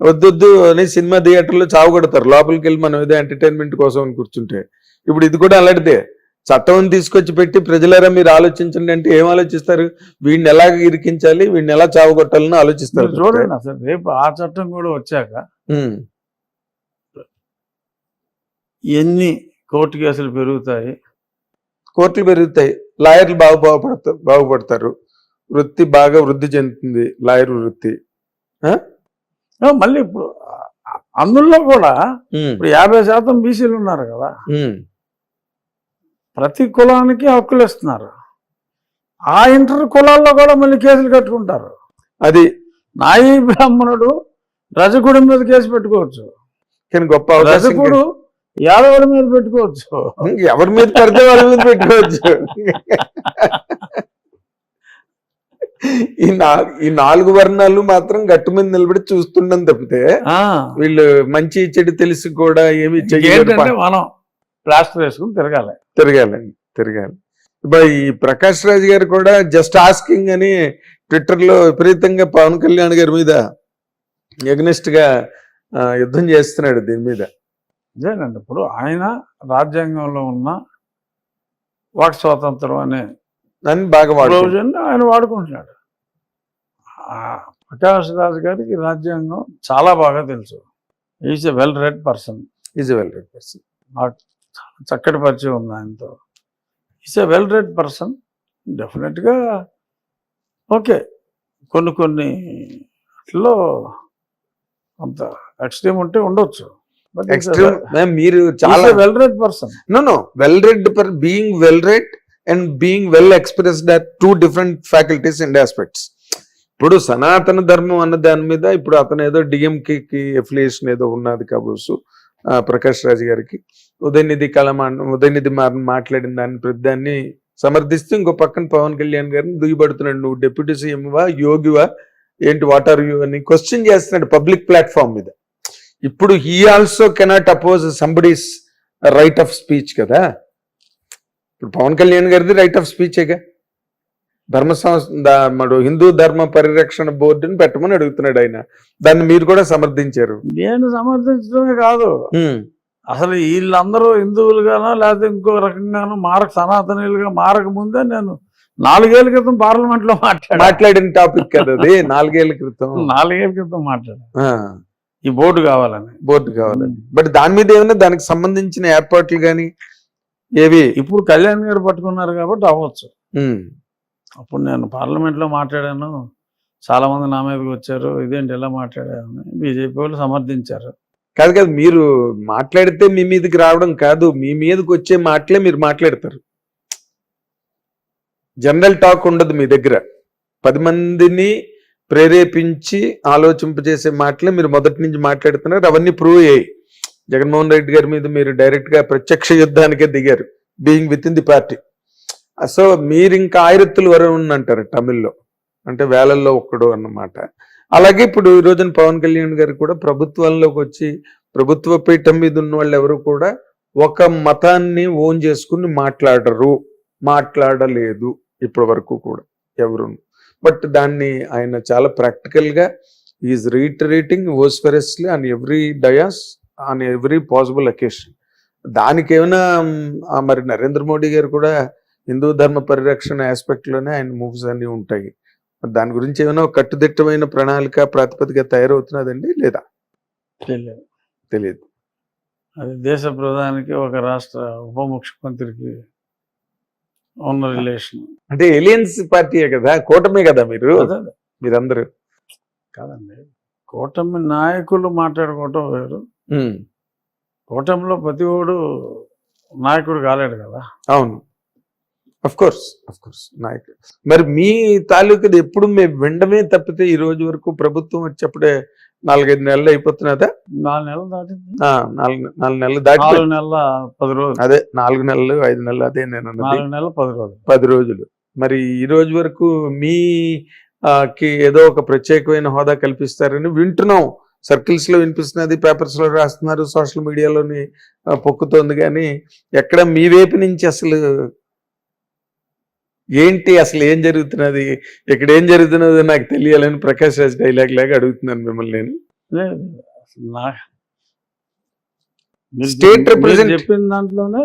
వద్దొద్దు అని సినిమా థియేటర్లో చావు కొడతారు, లోపలికి వెళ్ళి మనం ఏదో ఎంటర్టైన్మెంట్ కోసం అని కూర్చుంటే. ఇప్పుడు ఇది కూడా అలాంటిదే. చట్టం తీసుకొచ్చి పెట్టి ప్రజలారా మీరు ఆలోచించండి అంటే ఏం ఆలోచిస్తారు? వీడిని ఎలా ఇరికించాలి, వీడిని ఎలా చావు కొట్టాలని ఆలోచిస్తారు. చూడండి అసలు రేపు ఆ చట్టం కూడా వచ్చాక ఎన్ని కోర్టు కేసులు పెరుగుతాయి, కోర్టులు పెరుగుతాయి, లాయర్లు బాగుపడతారు, వృత్తి బాగా వృద్ధి చెందుతుంది, లాయర్ వృత్తి. మళ్ళీ ఇప్పుడు అందులో కూడా ఇప్పుడు 50% బీసీలు ఉన్నారు కదా, ప్రతి కులానికి హక్కులు ఇస్తున్నారు. ఆ ఇంటర్ కులాల్లో కూడా మళ్ళీ కేసులు కట్టుకుంటారు. అది నాయి బ్రాహ్మణుడు రజకుడి మీద కేసు పెట్టుకోవచ్చు, కానీ గొప్ప రజకుడు యాదవుడి మీద పెట్టుకోవచ్చు, ఎవరి మీద పడితే వాళ్ళ మీద పెట్టుకోవచ్చు. ఈ 4 వర్ణాలు మాత్రం గట్టు మీద నిలబడి చూస్తుండం తప్పితే వీళ్ళు మంచి చెడు తెలిసి కూడా ఏమి ఏంటంటే మనం ప్లాస్టర్ వేసుకుని తిరగాలి. ఇప్పుడు ఈ ప్రకాష్ రాజ్ గారు కూడా జస్ట్ ఆస్కింగ్ అని ట్విట్టర్ లో విపరీతంగా పవన్ కళ్యాణ్ గారి మీద ఎగ్నెస్ట్ గా యుద్ధం చేస్తున్నాడు దీని మీద. అదేనండి, ఇప్పుడు ఆయన రాజ్యాంగంలో ఉన్న వాక్ స్వాతంత్రం అనే దాన్ని బాగా ఆయన వాడుకుంటున్నాడు. ప్రకాష్ రాజ్ గారికి రాజ్యాంగం చాలా బాగా తెలుసు. Is a well read person. నాకు చక్కటి పరిచయం ఉంది ఆయనతో. Is a well read person. డెఫినెట్గా ఓకే, కొన్ని అట్లలో కొంత ఎక్స్ట్రీమ్ ఉంటే ఉండొచ్చు. మీరు చాలా well read person. Well read being well read and being well expressed are 2 different faculties and aspects. ఇప్పుడు సనాతన ధర్మం అన్న దాని మీద ఇప్పుడు అతను ఏదో డిఎంకేకి ఎఫిలియేషన్ ఏదో ఉన్నది కాబోసు ప్రకాష్ రాజ్ గారికి. ఉదయనిధి మాట్లాడిన దాన్ని ప్రతిదాన్ని సమర్థిస్తూ ఇంకో పక్కన పవన్ కళ్యాణ్ గారిని దుయ్యబడుతున్నాడు. నువ్వు డిప్యూటీ సీఎంవా, యోగివా, ఏంటి, వాట్ ఆర్ యూ అని క్వశ్చన్ చేస్తున్నాడు పబ్లిక్ ప్లాట్ఫామ్ మీద. ఇప్పుడు he also cannot oppose somebody's right of speech కదా. ఇప్పుడు పవన్ కళ్యాణ్ గారిది రైట్ ఆఫ్ స్పీచేగా. ధర్మ సంస్థ హిందూ ధర్మ పరిరక్షణ బోర్డుని పెట్టమని అడుగుతున్నాడు ఆయన. దాన్ని మీరు కూడా సమర్థించారు. నేను సమర్థించడమే కాదు, అసలు వీళ్ళందరూ హిందువులుగానో లేకపోతే ఇంకో రకంగానో సనాతనీయులుగా మారక ముందే నేను 4 ఏళ్ల క్రితం పార్లమెంట్ లో మాట్లాడిన టాపిక్ కదా అది. 4 ఏళ్ల క్రితం మాట్లాడాను ఈ బోర్డు కావాలని. బట్ దాని మీద ఏమైనా దానికి సంబంధించిన ఏర్పాట్లు కానీ ఏవి ఇప్పుడు కళ్యాణ్ గారు పట్టుకున్నారు కాబట్టి అవ్వచ్చు. అప్పుడు నేను పార్లమెంట్ లో మాట్లాడాను, చాలా మంది నా మీదకి వచ్చారు, ఇదేంటి ఎలా మాట్లాడాను, బీజేపీ వాళ్ళు సమర్థించారు. కాదు మీరు మాట్లాడితే మీ మీదకి రావడం కాదు, మీ మీదకి వచ్చే మాటలే మీరు మాట్లాడతారు. జనరల్ టాక్ ఉండదు మీ దగ్గర. 10 మందిని ప్రేరేపించి ఆలోచింపజేసే మాటలే మీరు మొదటి నుంచి మాట్లాడుతున్నారు. అవన్నీ ప్రూవ్ అయ్యాయి. జగన్మోహన్ రెడ్డి గారి మీద మీరు డైరెక్ట్ గా ప్రత్యక్ష యుద్ధానికే దిగారు, being with in the party. So మీరు ఇంకా ఆయిరత్తులు వరుణ్ అంటారు తమిళ్లో, అంటే వేలల్లో ఒక్కడు అన్నమాట. అలాగే ఇప్పుడు ఈ రోజున పవన్ కళ్యాణ్ గారు కూడా ప్రభుత్వంలోకి వచ్చి ప్రభుత్వ పీఠం మీద ఉన్న వాళ్ళు ఎవరు కూడా ఒక మతాన్ని ఓన్ చేసుకుని మాట్లాడలేదు ఇప్పటి వరకు కూడా ఎవరు. బట్ దాన్ని ఆయన చాలా ప్రాక్టికల్ గా is reiterating vociferously on every dais, on every possible occasion. దానికి ఏమైనా మరి నరేంద్ర మోడీ గారు కూడా హిందూ ధర్మ పరిరక్షణ ఆస్పెక్ట్ లోనే ఆయన మూవ్స్ అన్ని ఉంటాయి. దాని గురించి ఏమైనా కట్టుదిట్టమైన ప్రణాళిక ప్రాతిపదిక తయారవుతున్నదండి లేదా? తెలియదు. అది దేశ ప్రధానికి ఒక రాష్ట్ర ఉప ముఖ్యమంత్రికి ఉన్న రిలేషన్. అంటే ఎలియన్స్ పార్టీయే కదా, కూటమే కదా మీరందరూ కాదండి. కూటమి నాయకులు మాట్లాడుకోవటం వేరు, కూటమిలో ప్రతి ఓడు నాయకుడు కాలేడు కదా. అవును, అఫ్ కోర్స్ నాయకుడు. మరి మీ తాలూకుది ఎప్పుడు మేము వినడమే తప్పితే ఈ రోజు వరకు ప్రభుత్వం వచ్చేప్పుడే 4-5 నెలలు అయిపోతున్నదా? 4 నెలలు దాటింది. 4 నెలలు దాటి 4 నెలల 10 రోజులు. అదే 4 నెలలు 5 నెలలు, అదే నేను 4 నెలలు 10 రోజులు. మరి ఈ రోజు వరకు మీ కి ఏదో ఒక ప్రత్యేకమైన హోదా కల్పిస్తారని వింటున్నాం. సర్కిల్స్ లో వినిపిస్తున్నది, పేపర్స్ లో రాస్తున్నారు, సోషల్ మీడియాలోని పొక్కుతోంది, కానీ ఎక్కడ మీ వైపు నుంచి అసలు ఏంటి, అసలు ఏం జరుగుతున్నది, ఇక్కడ ఏం జరుగుతున్నదో నాకు తెలియాలని ప్రకాష్ రాజ్ డైలాగ్ లాగా అడుగుతున్నాను మిమ్మల్ని నేను. లేదు అసలు State మీరు represent- చెప్పిన దాంట్లోనే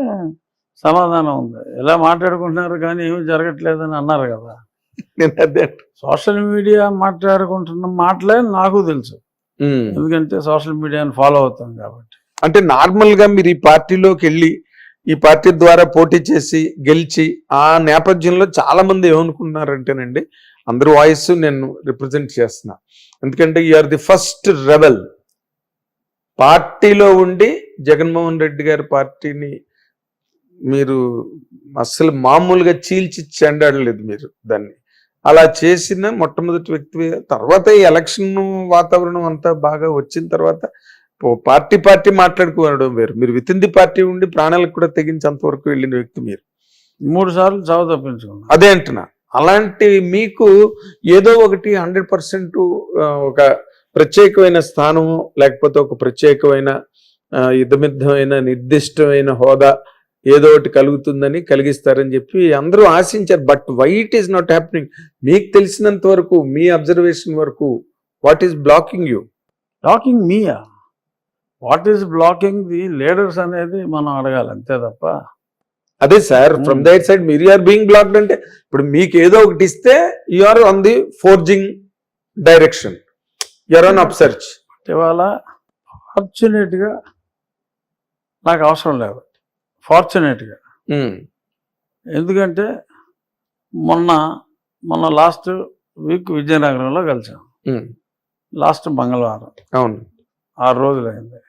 సమాధానం ఉంది. ఎలా మాట్లాడుకుంటున్నారు కానీ ఏమీ జరగట్లేదని అన్నారు కదా. నేను అదే సోషల్ మీడియా మాట్లాడుకుంటున్న మాటలే నాకు తెలుసు, ఎందుకంటే సోషల్ మీడియాని ఫాలో అవుతాం కాబట్టి. అంటే నార్మల్ గా మీరు ఈ పార్టీలోకి వెళ్ళి ఈ పార్టీ ద్వారా పోటీ చేసి గెలిచి ఆ నేపథ్యంలో చాలా మంది ఏమనుకున్నారంటేనండి, అందరి వాయిస్ నేను రిప్రజెంట్ చేస్తున్నా, ఎందుకంటే you are the first rebel. పార్టీలో ఉండి జగన్మోహన్ రెడ్డి గారి పార్టీని మీరు అస్సలు మామూలుగా చీల్చి చెండాడలేదు మీరు దాన్ని. అలా చేసిన మొట్టమొదటి వ్యక్తి. తర్వాత ఈ ఎలక్షన్ వాతావరణం అంతా బాగా వచ్చిన తర్వాత పార్టీ మాట్లాడుకోవడం వేరు. మీరు విత్ ఇన్ ది పార్టీ ఉండి ప్రాణాలకు కూడా తెగించేంత వరకు వెళ్ళిన వ్యక్తి మీరు. 3 సార్లు చావు తప్పించుకున్నాను. అదే అంటున్నా. అలాంటి మీకు ఏదో ఒకటి 100% ఒక ప్రత్యేకమైన స్థానము, లేకపోతే ఒక ప్రత్యేకమైన యుద్ధమిద్దమైన నిర్దిష్టమైన హోదా ఏదో ఒకటి కలుగుతుందని, కలిగిస్తారని చెప్పి అందరూ ఆశించారు. But why it is not happening? మీకు తెలిసినంత వరకు, మీ అబ్జర్వేషన్ వరకు, what is blocking you? Blocking మీయా? What is blocking the leaders అనేది మనం అడగాలి, అంతే తప్ప. అదే సార్, ఫ్రమ్ దట్ సైడ్ మీరు ఆర్ బీయింగ్ బ్లాక్డ్ అంటే, ఇప్పుడు మీకు ఏదో ఒకటి ఇస్తే you are on the forging direction, you are on upsurge. ఇవాళ ఫార్చునేట్గా నాకు అవసరం లేదు, ఫార్చునేట్గా. ఎందుకంటే మొన్న లాస్ట్ వీక్ విజయనగరంలో కలిసాం, లాస్ట్ మంగళవారం. అవును, 6 రోజులైంది.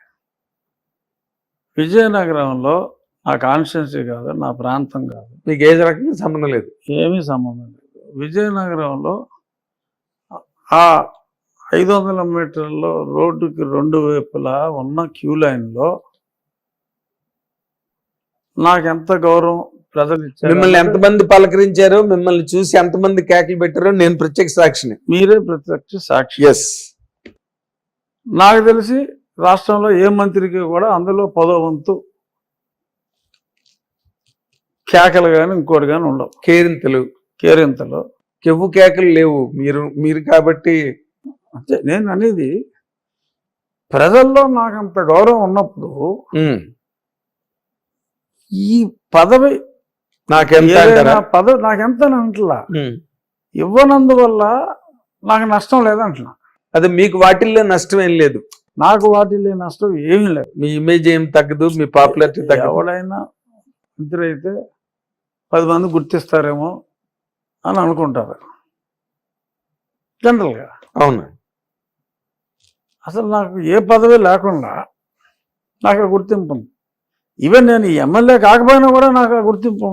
విజయనగరంలో నా కాన్స్టిట్యున్సీ కాదు, నా ప్రాంతం కాదు, మీకు ఏ రకంగా సంబంధం లేదు, ఏమీ సంబంధం లేదు. విజయనగరంలో ఆ 500 మీటర్లో రోడ్డుకి 2 వైపులా ఉన్న క్యూ లైన్లో నాకెంత గౌరవం ప్రజలు ఇచ్చారు. మిమ్మల్ని ఎంతమంది పలకరించారో, మిమ్మల్ని చూసి ఎంతమంది కేకలు పెట్టారో నేను ప్రత్యక్ష సాక్షిని. మీరే ప్రత్యక్ష సాక్షి. ఎస్, నాకు తెలిసి రాష్ట్రంలో ఏ మంత్రికి కూడా అందులో 10వ వంతు కేకలు కానీ ఇంకోటి కానీ ఉండవు. కేరింతలు కెవ్వు కేకలు లేవు. మీరు కాబట్టి అంటే నేను అనేది, ప్రజల్లో నాకు అంత గౌరవం ఉన్నప్పుడు ఈ పదవి నాకెంత అంటలా, ఇవ్వనందువల్ల నాకు నష్టం లేదంటున్నా. అదే, మీకు వాటిల్లో నష్టం ఏం లేదు. నాకు వాటిల్లో నష్టం ఏమీ లేదు. మీ ఇమేజ్ ఏం తగ్గదు, మీ పాపులారిటీ తగ్గదు. ఎవడైనా మంత్రి అయితే 10 మంది గుర్తిస్తారేమో అని అనుకుంటారు జనరల్గా. అవును, అసలు నాకు ఏ పదవి లేకుండా నాకు ఆ గుర్తింపు ఉంది. ఈవెన్ నేను ఎమ్మెల్యే కాకపోయినా కూడా నాకు ఆ గుర్తింపు,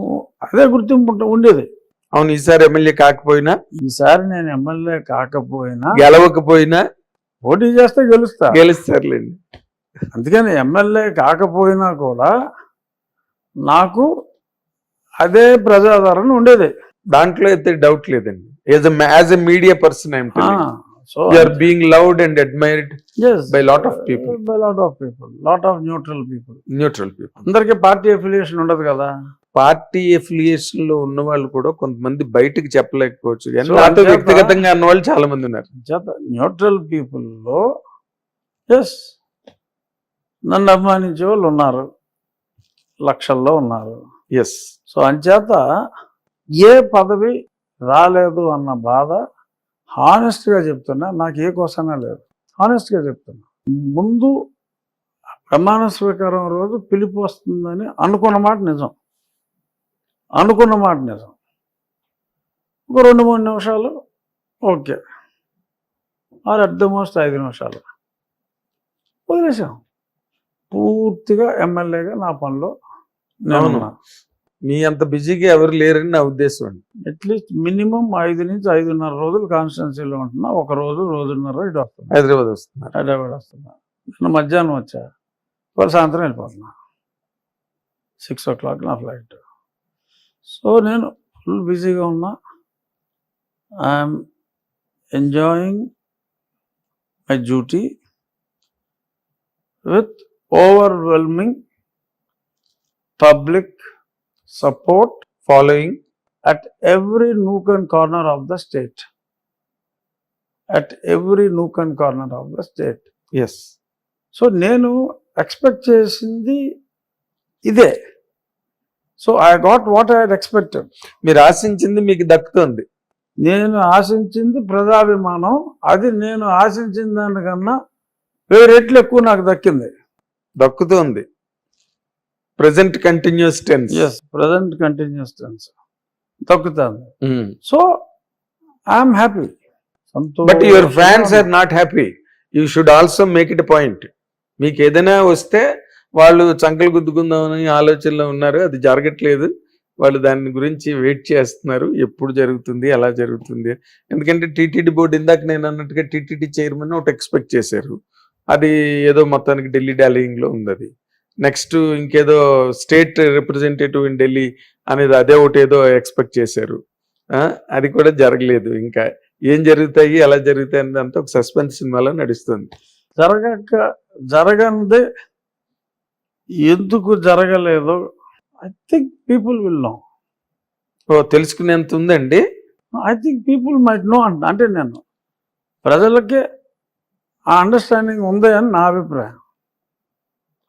అదే గుర్తింపు ఉండేది. అవును, ఈసారి ఎమ్మెల్యే కాకపోయినా, ఈసారి నేను ఎమ్మెల్యే కాకపోయినా, గెలవకపోయినా, పోటీ చేస్తే గెలుస్తారులేండి. అందుకని ఎమ్మెల్యే కాకపోయినా కూడా నాకు అదే ప్రజాదరణ ఉండేది, దాంట్లో అయితే డౌట్ లేదండి. As a media person I'm so you are being loved and admired by lot of people, lot of neutral people. అందరికీ పార్టీ అఫిలియేషన్ ఉండదు కదా. పార్టీ అఫిలియేషన్ లో ఉన్న వాళ్ళు కూడా కొంతమంది బయటకు చెప్పలేకపోవచ్చు, So, నాతో అంచేత- వ్యక్తిగతంగా అన్న వాళ్ళు చాలా మంది ఉన్నారు. న్యూట్రల్ పీపుల్లో ఎస్ నన్ను అభిమానించే వాళ్ళు ఉన్నారు, లక్షల్లో ఉన్నారు. ఎస్, సో అంచేత ఏ పదవి రాలేదు అన్న బాధ హానెస్ట్గా చెప్తున్నా, నాకు ఏ కోసమే లేదు. హానెస్ట్గా చెప్తున్నా. ముందు ప్రమాణ స్వీకారం రోజు పిలుపు వస్తుందని అనుకున్న మాట నిజం. ఒక 2-3 నిమిషాలు okay, or at the most 5 నిమిషాలు వదిలేసాం. పూర్తిగా ఎమ్మెల్యేగా నా పనిలో నేను మీ అంత బిజీగా ఎవరు లేరని నా ఉద్దేశం అండి. అట్లీస్ట్ మినిమం 5 నుంచి 5.5 రోజులు కాన్స్టిట్యున్సీలో ఉంటున్నా. 1 రోజు 1.5 ఇటు వస్తున్నా, హైదరాబాద్ వస్తున్నా. నేను మధ్యాహ్నం వచ్చా, వాళ్ళు సాయంత్రం వెళ్ళిపోతున్నా. 6 o'clock నా ఫ్లైట్. సో నేను ఫుల్ బిజీగా ఉన్నా. I'm enjoying my duty with overwhelming public support following at every nook and corner of the state. At every nook and corner of the state. Yes. So నేను expect చేసింది ఇదే. So I got what I had expected. మీరు ఆశించింది మీకు దక్కుతుంది. నేను ఆశించింది ప్రజాభిమానం. అది నేను ఆశించిన దానికన్నా 1000 రెట్లు ఎక్కువ నాకు దక్కింది. దక్కుతుంది. Present continuous tense. Yes, present continuous tense దక్కుతుంది. So I'm happy. But your fans are not happy. You should also make it point. మీకు ఏదైనా వస్తే వాళ్ళు చంకలు గుద్దుకుందామని ఆలోచనలో ఉన్నారు, అది జరగట్లేదు. వాళ్ళు దాని గురించి వెయిట్ చేస్తున్నారు, ఎప్పుడు జరుగుతుంది, ఎలా జరుగుతుంది. ఎందుకంటే టీటీడీ బోర్డు, ఇందాక నేను అన్నట్టుగా టీటీడీ చైర్మన్ ఒకటి ఎక్స్పెక్ట్ చేశారు, అది ఏదో మొత్తానికి ఢిల్లీ డాలీయింగ్లో ఉంది. అది నెక్స్ట్ ఇంకేదో స్టేట్ రిప్రజెంటేటివ్ ఇన్ ఢిల్లీ అనేది అదే ఒకటి ఏదో ఎక్స్పెక్ట్ చేశారు, అది కూడా జరగలేదు. ఇంకా ఏం జరుగుతాయి, ఎలా జరుగుతాయి అనేది అంతా ఒక సస్పెన్స్ సినిమాలో నడుస్తుంది. జరగనిదే ఎందుకు జరగలేదో I think people will know. ఓ, తెలుసుకునేంత ఉందండి. I think people might know అంటే నేను ప్రజలకే ఆ అండర్స్టాండింగ్ ఉంది అని నా అభిప్రాయం.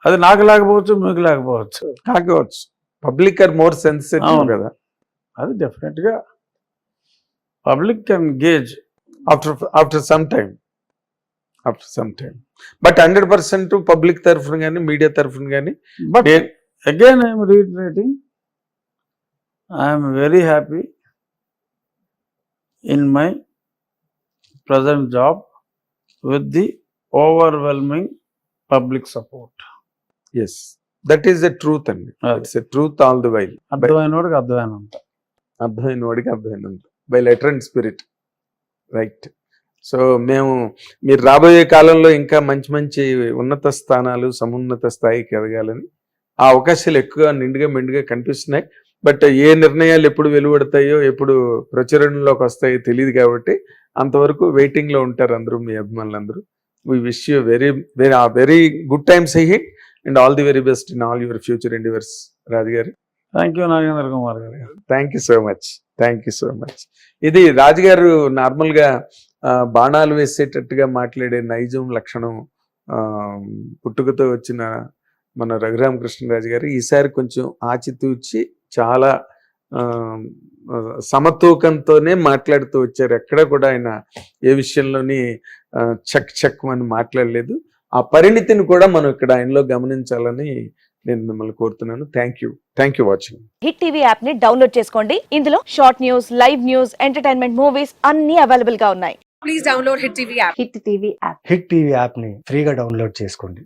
అది నాకు లేకపోవచ్చు, మీకు లేకపోవచ్చు, కాకపోవచ్చు. పబ్లిక్ ఆర్ మోర్ సెన్సిటివ్ కదా. అది డెఫినెట్గా public can gauge after some time. But 100% public తరఫున కానీ మీడియా తరఫున కానీ. But again I'm reiterating, I'm very happy in my present job with the overwhelming public support. Yes, that is the truth అండి. It's a truth all the while. అర్థమైనోడికి అర్థమైనంత. అర్థమైనోడికి అర్థమైనంత. By letter and spirit. Right. So మీరు రాబోయే కాలంలో ఇంకా మంచి మంచి ఉన్నత స్థానాలు, సమున్నత స్థాయికి ఎదగాలని ఆ అవకాశాలు ఎక్కువ నిండుగా మెండుగా కనిపిస్తున్నాయి. బట్ ఏ నిర్ణయాలు ఎప్పుడు వెలువడతాయో, ఎప్పుడు ప్రచురణలోకి వస్తాయో తెలియదు. కాబట్టి అంతవరకు వెయిటింగ్లో ఉంటారు అందరూ, మీ అభిమానులందరూ. We wish you very very good times ahead and all the very best in all your future endeavours. Raju garu, thank you. Nagendra Kumar garu, thank you so much. Thank you so much. ఇది రాజుగారు నార్మల్గా బాణాలు వేసేటట్టుగా మాట్లాడే నైజం లక్షణం పుట్టుకతో వచ్చిన మన రఘురామకృష్ణరాజు గారు ఈసారి కొంచెం ఆచితూచి చాలా సమతూకంతోనే మాట్లాడుతూ వచ్చారు. ఎక్కడ కూడా ఆయన ఏ విషయంలోని చక్ అని మాట్లాడలేదు. ఆ పరిణితిని కూడా మనం ఇక్కడ ఆయనలో గమనించాలని నేను మిమ్మల్ని కోరుతున్నాను. Thank you watching. Hit TV app ని డౌన్లోడ్ చేసుకోండి. ఇందులో short news, live news, entertainment movies అన్ని అవైలబుల్ గా ఉన్నాయి. Please download Hit TV app. Hit TV app. Hit TV యాప్ని ఫ్రీగా డౌన్లోడ్ చేసుకోండి.